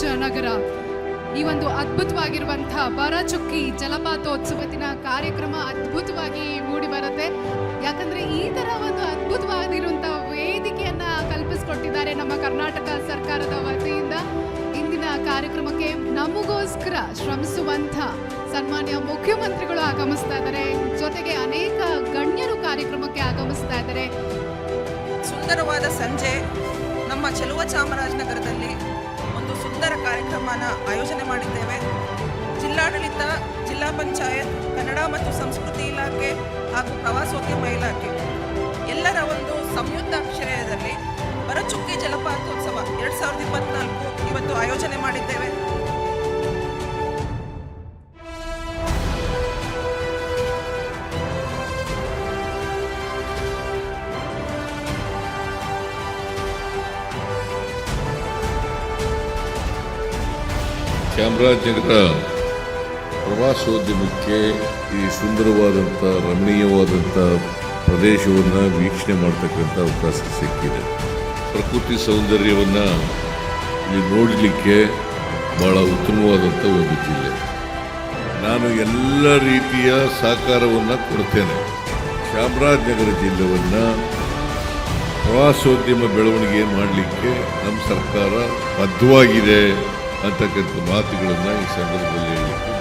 ಚಾಮರಾಜನಗರ ಈ ಒಂದು ಅದ್ಭುತವಾಗಿರುವಂತಹ ಬರಚುಕ್ಕಿ ಜಲಪಾತೋತ್ಸವ ದಿನ ಕಾರ್ಯಕ್ರಮ ಅದ್ಭುತವಾಗಿ ಮೂಡಿ ಬರುತ್ತೆ. ಯಾಕಂದ್ರೆ ಈ ತರ ಒಂದು ಅದ್ಭುತವಾಗಿರುವಂತಹ ವೇದಿಕೆಯನ್ನ ಕಲ್ಪಿಸಿಕೊಟ್ಟಿದ್ದಾರೆ ನಮ್ಮ ಕರ್ನಾಟಕ ಸರ್ಕಾರದ ವತಿಯಿಂದ. ಇಂದಿನ ಕಾರ್ಯಕ್ರಮಕ್ಕೆ ನಮಗೋಸ್ಕರ ಶ್ರಮಿಸುವಂತ ಸನ್ಮಾನ್ಯ ಮುಖ್ಯಮಂತ್ರಿಗಳು ಆಗಮಿಸ್ತಾ ಇದ್ದಾರೆ. ಜೊತೆಗೆ ಅನೇಕ ಗಣ್ಯರು ಕಾರ್ಯಕ್ರಮಕ್ಕೆ ಆಗಮಿಸ್ತಾ ಇದ್ದಾರೆ. ಸುಂದರವಾದ ಸಂಜೆ ನಮ್ಮ ಚೆಲುವ ಚಾಮರಾಜನಗರದಲ್ಲಿ ಒಂದು ಸುಂದರ ಕಾರ್ಯಕ್ರಮನ ಆಯೋಜನೆ ಮಾಡಿದ್ದೇವೆ. ಜಿಲ್ಲಾಡಳಿತ, ಜಿಲ್ಲಾ ಪಂಚಾಯತ್, ಕನ್ನಡ ಮತ್ತು ಸಂಸ್ಕೃತಿ ಇಲಾಖೆ ಹಾಗೂ ಪ್ರವಾಸೋದ್ಯಮ ಇಲಾಖೆ ಎಲ್ಲರ ಒಂದು ಸಂಯುಕ್ತಾಶ್ರಯದಲ್ಲಿ ಬರಚುಕ್ಕಿ ಜಲಪಾತೋತ್ಸವ 2024 ಇವತ್ತು ಆಯೋಜನೆ ಮಾಡಿದ್ದೇವೆ. ಚಾಮರಾಜನಗರ ಪ್ರವಾಸೋದ್ಯಮಕ್ಕೆ ಈ ಸುಂದರವಾದಂಥ ರಮಣೀಯವಾದಂಥ ಪ್ರದೇಶವನ್ನು ವೀಕ್ಷಣೆ ಮಾಡ್ತಕ್ಕಂಥ ಅವಕಾಶ ಸಿಕ್ಕಿದೆ. ಪ್ರಕೃತಿ ಸೌಂದರ್ಯವನ್ನು ಇಲ್ಲಿ ನೋಡಲಿಕ್ಕೆ ಭಾಳ ಉತ್ತಮವಾದಂಥ ಒಂದು ಜಿಲ್ಲೆ. ನಾನು ಎಲ್ಲ ರೀತಿಯ ಸಹಕಾರವನ್ನು ಕೊಡ್ತೇನೆ. ಚಾಮರಾಜನಗರ ಜಿಲ್ಲೆಯನ್ನು ಪ್ರವಾಸೋದ್ಯಮ ಬೆಳವಣಿಗೆ ಮಾಡಲಿಕ್ಕೆ ನಮ್ಮ ಸರ್ಕಾರ ಬದ್ಧವಾಗಿದೆ ಅಂತಕ್ಕಂಥ ಮಾತುಗಳನ್ನು ಈ ಸಂದರ್ಭದಲ್ಲಿ ಹೇಳಲಿಕ್ಕೆ